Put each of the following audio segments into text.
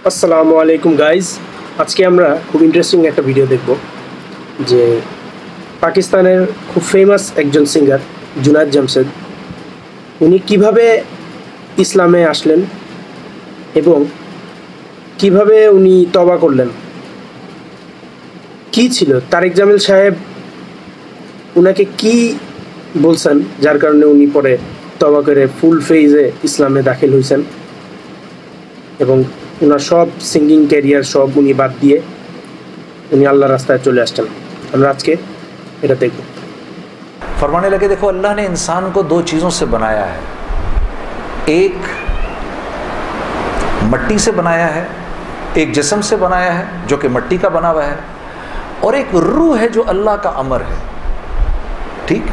আসসালামু আলাইকুম গাইজ, আজকে আমরা খুব ইন্টারেস্টিং একটা ভিডিও দেখব যে পাকিস্তানের খুব ফেমাস একজন সিঙ্গার জুনায়েদ জামশেদ উনি কিভাবে ইসলামে আসলেন এবং কিভাবে উনি তওবা করলেন। কি ছিল তারেক জামিল সাহেব উনাকে কি বলছেন যার কারণে উনি পরে তওবা করে ফুল ফেজে ইসলামে দাখিল হয়েছেন এবং উনার সব সিঙ্গিং ক্যারিয়ার সব উনি বাদ দিয়ে উনি আল্লাহর রাস্তায় চলে আসছেন। আমরা আজকে এটা দেখব। फरमाने लगे देखो अल्लाह ने इंसान को दो चीज़ों से बनाया है, एक मट्टी से बनाया है, एक जिस्म से बनाया है जो कि मट्टी का बना हुआ है, और एक रूह है जो अल्लाह का अमर है। ठीक,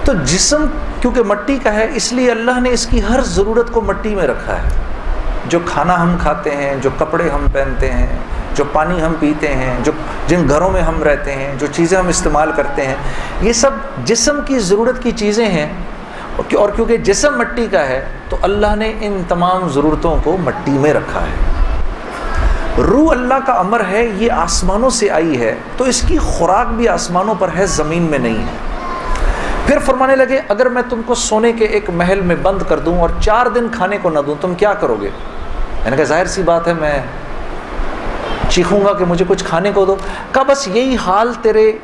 तो जिस्म क्योंकि मट्टी का है इसलिए अल्लाह ने इसकी हर ज़रूरत को मट्टी में रखा है। जो खाना हम खाते हैं, जो कपड़े हम पहनते हैं, जो पानी हम पीते हैं, जो जिन घरों में हम रहते हैं, जो चीज़ें हम इस्तेमाल करते हैं, ये सब जिस्म की ज़रूरत की चीज़ें हैं। और क्योंकि जिस्म मट्टी का है तो अल्लाह ने इन तमाम ज़रूरतों को मट्टी में रखा है। रूह अल्लाह का अमर है, ये आसमानों से आई है तो इसकी खुराक भी आसमानों पर है, ज़मीन में नहीं है। फिर फरमाने लगे अगर मैं तुमको सोने के एक महल में बंद कर दूं और 4 दिन खाने को ना दूं तुम क्या करोगे? मैंने कहा जाहिर सी बात है मैं चीखूंगा कि मुझे कुछ खाने को दो। कहा बस यही हाल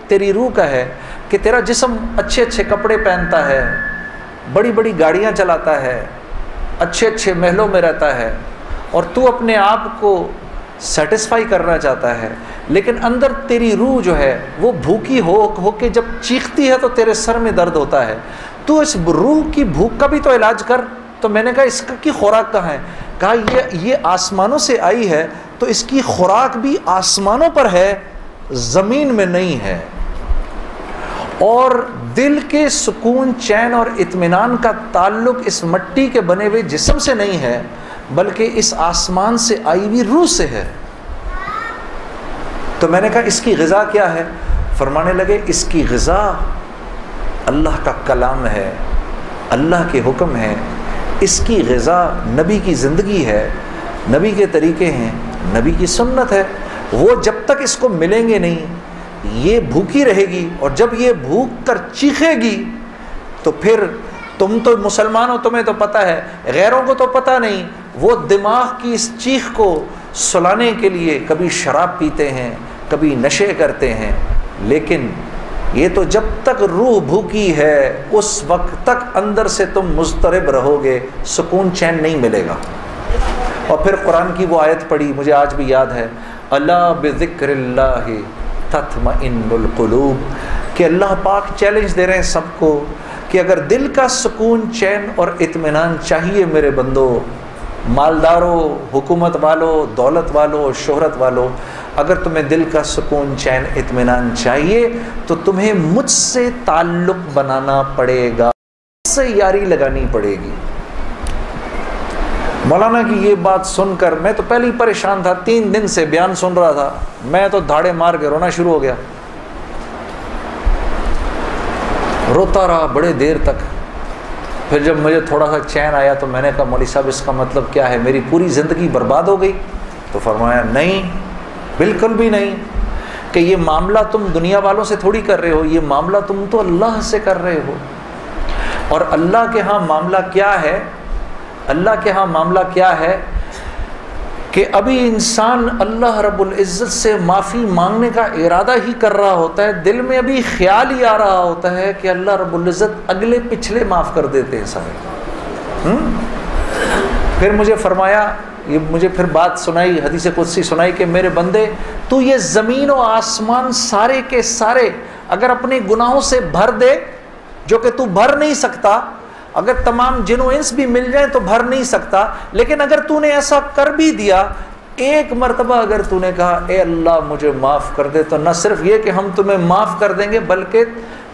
तेरी रूह का है कि तेरा जिस्म अच्छे अच्छे कपड़े पहनता है, बड़ी बड़ी गाड़ियाँ चलाता है, अच्छे अच्छे महलों में रहता है और तू अपने आप को सेटिस्फाई करना चाहता है, लेकिन अंदर तेरी रूह जो है वो भूखी हो के जब चीखती है तो तेरे सर में दर्द होता है। तू इस रूह की भूख का भी तो इलाज कर। तो मैंने कहा इसका की खुराक कहाँ है? कहा ये आसमानों से आई है तो इसकी खुराक भी आसमानों पर है, ज़मीन में नहीं है। और दिल के सुकून, चैन और इत्मीनान का ताल्लुक इस मट्टी के बने हुए जिस्म से नहीं है बल्कि इस आसमान से आई हुई रूह से है। तो मैंने कहा इसकी ग़िज़ा क्या है? फरमाने लगे इसकी ग़िज़ा अल्लाह का कलाम है, अल्लाह के हुक्म है, इसकी ग़िज़ा नबी की ज़िंदगी है, नबी के तरीक़े हैं, नबी की सुन्नत है। वो जब तक इसको मिलेंगे नहीं ये भूखी रहेगी, और जब ये भूख कर चीखेगी तो फिर तुम तो मुसलमान हो, तुम्हें तो पता है, गैरों को तो पता नहीं। वो दिमाग की इस चीख को सुलाने के लिए कभी शराब पीते हैं, कभी नशे करते हैं, लेकिन ये तो जब तक रूह भूखी है उस वक्त तक अंदर से तुम मुज़तरब रहोगे, सुकून चैन नहीं मिलेगा। और फिर कुरान की वो आयत पढ़ी, मुझे आज भी याद है, अला बिज़िक्रिल्लाहि तत्मइन्नुल क़ुलूब, कि अल्लाह पाक चैलेंज दे रहे हैं सबको कि अगर दिल का सुकून, चैन और इत्मीनान चाहिए मेरे बंदो, मालदारों, हुकूमत वालों, दौलत वालों, शोहरत वालों, अगर तुम्हें दिल का सुकून, चैन, इत्मीनान चाहिए तो तुम्हें मुझसे ताल्लुक़ बनाना पड़ेगा, मुझसे यारी लगानी पड़ेगी। मौलाना की ये बात सुनकर मैं तो पहले ही परेशान था, 3 दिन से बयान सुन रहा था, मैं तो धाड़े मार के रोना शुरू हो गया, रोता रहा बड़े देर तक। फिर जब मुझे थोड़ा सा चैन आया तो मैंने कहा मौलवी साहब इसका मतलब क्या है, मेरी पूरी ज़िंदगी बर्बाद हो गई? तो फरमाया नहीं, बिल्कुल भी नहीं, कि ये मामला तुम दुनिया वालों से थोड़ी कर रहे हो, ये मामला तुम तो अल्लाह से कर रहे हो। और अल्लाह के यहाँ मामला क्या है? अल्लाह के यहाँ मामला क्या है कि अभी इंसान अल्लाह रब्बुल इज़्ज़त से माफ़ी मांगने का इरादा ही कर रहा होता है, दिल में अभी ख्याल ही आ रहा होता है कि अल्लाह रब्बुल इज़्ज़त अगले पिछले माफ़ कर देते हैं सारे। फिर मुझे फरमाया, ये मुझे फिर बात सुनाई, हदीस कुदसी सुनाई कि मेरे बंदे तू ये ज़मीन और आसमान सारे के सारे अगर अपने गुनाहों से भर दे, जो कि तू भर नहीं सकता, अगर तमाम जिन्नो इंस भी मिल जाए तो भर नहीं सकता, लेकिन अगर तूने ऐसा कर भी दिया, एक मरतबा अगर तूने कहा ए अल्लाह मुझे माफ़ कर दे, तो न सिर्फ ये कि हम तुम्हें माफ़ कर देंगे बल्कि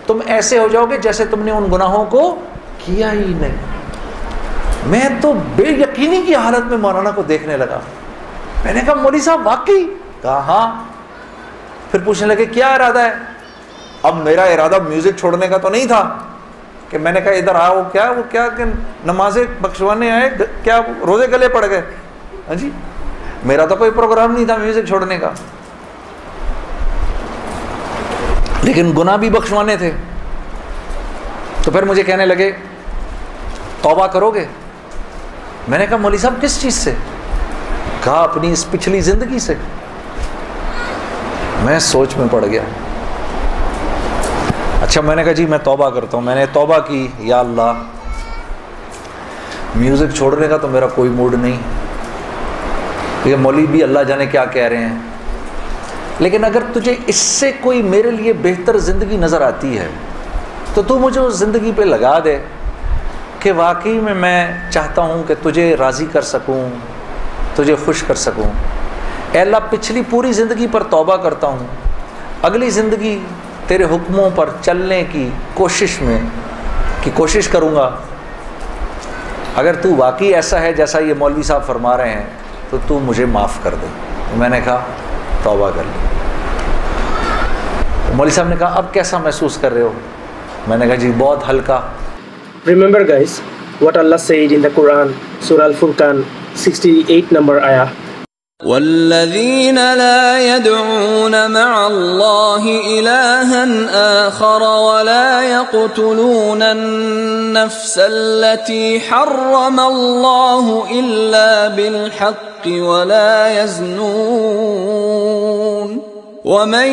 तुम ऐसे हो जाओगे जैसे तुमने उन गुनाहों को किया ही नहीं। मैं तो बेयकीनी की हालत में मौलाना को देखने लगा। मैंने कहा मौलवी साहब वाकई? कहा हाँ। फिर पूछने लगे क्या इरादा है? अब मेरा इरादा म्यूज़िक छोड़ने का तो नहीं था कि मैंने कहा इधर आओ, क्या कि नमाजें बख्शवाने आए, क्या रोज़े गले पड़ गए? हाँ जी, मेरा तो कोई प्रोग्राम नहीं था म्यूजिक छोड़ने का, लेकिन गुनाह भी बख्शवाने थे। तो फिर मुझे कहने लगे तौबा करोगे? मैंने कहा मौलवी साहब किस चीज़ से? कहा अपनी इस पिछली ज़िंदगी से। मैं सोच में पड़ गया। अच्छा, मैंने कहा जी मैं तौबा करता हूँ। मैंने तौबा की, या अल्लाह म्यूज़िक छोड़ने का तो मेरा कोई मूड नहीं, ये मौलवी भी अल्लाह जाने क्या कह रहे हैं, लेकिन अगर तुझे इससे कोई मेरे लिए बेहतर ज़िंदगी नज़र आती है तो तू मुझे उस ज़िंदगी पे लगा दे कि वाकई में मैं चाहता हूँ कि तुझे राज़ी कर सकूँ, तुझे खुश कर सकूँ। ऐ अल्लाह पिछली पूरी ज़िंदगी पर तौबा करता हूँ, अगली ज़िंदगी तेरे हुक्मों पर चलने की कोशिश करूँगा। अगर तू वाकई ऐसा है जैसा ये मौलवी साहब फरमा रहे हैं तो तू मुझे माफ़ कर दे। मैंने कहा तौबा कर ली। मौलवी साहब ने कहा अब कैसा महसूस कर रहे हो? मैंने कहा जी बहुत हल्का। Remember guys, what Allah said in the Quran, Surah Al-Furqan, 68 number ayah. والذين لا يدعون مع الله إلها آخر ولا يقتلون النفس التي حرم الله إلا بالحق ولا يزنون ومن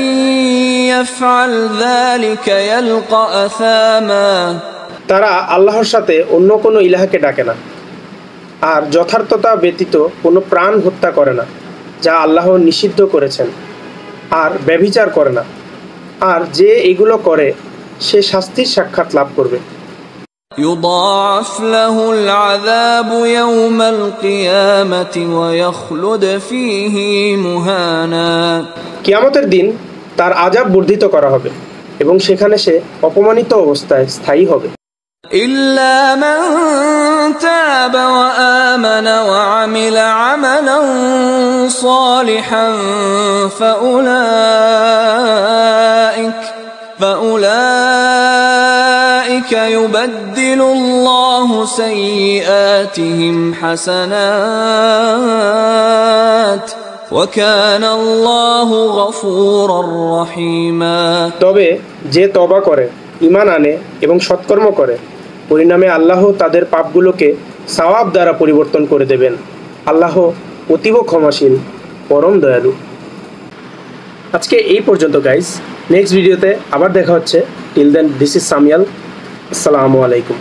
يفعل ذلك يلقى أثاما। তারা আল্লাহর সাথে অন্য কোনো ইলাহকে ডাকে না আর যথার্থতা ব্যতীত কোনো প্রাণ হত্যা করে না যা আল্লাহ নিষিদ্ধ করেছেন, আর ব্যভিচার করে না, আর যে এগুলো করে সে শাস্তির সাক্ষাৎ লাভ করবে। يضاعف له العذاب يوم القيامة ويخلد فيه مهانا। কিয়ামতের দিন তার আযাব বর্ধিত করা হবে এবং সেখানে সে অপমানিত অবস্থায় স্থায়ী হবে। إلا من تاب وآمن وعمل عملا صالحا فأولئك يبدل الله سيئاتهم حسنات وكان الله غفورا رحيما। তবে যে তওবা করে, ঈমান আনে এবং সৎকর্ম করে, পরিণামে আল্লাহ তাদের পাপগুলোকে সওয়াব দ্বারা পরিবর্তন করে দেবেন। আল্লাহ অতীব ক্ষমাশীল, পরম দয়ালু। আজকে এই পর্যন্ত গাইস, নেক্সট ভিডিওতে আবার দেখা হচ্ছে। Till then, this is Samiyal. আসসালামু আলাইকুম।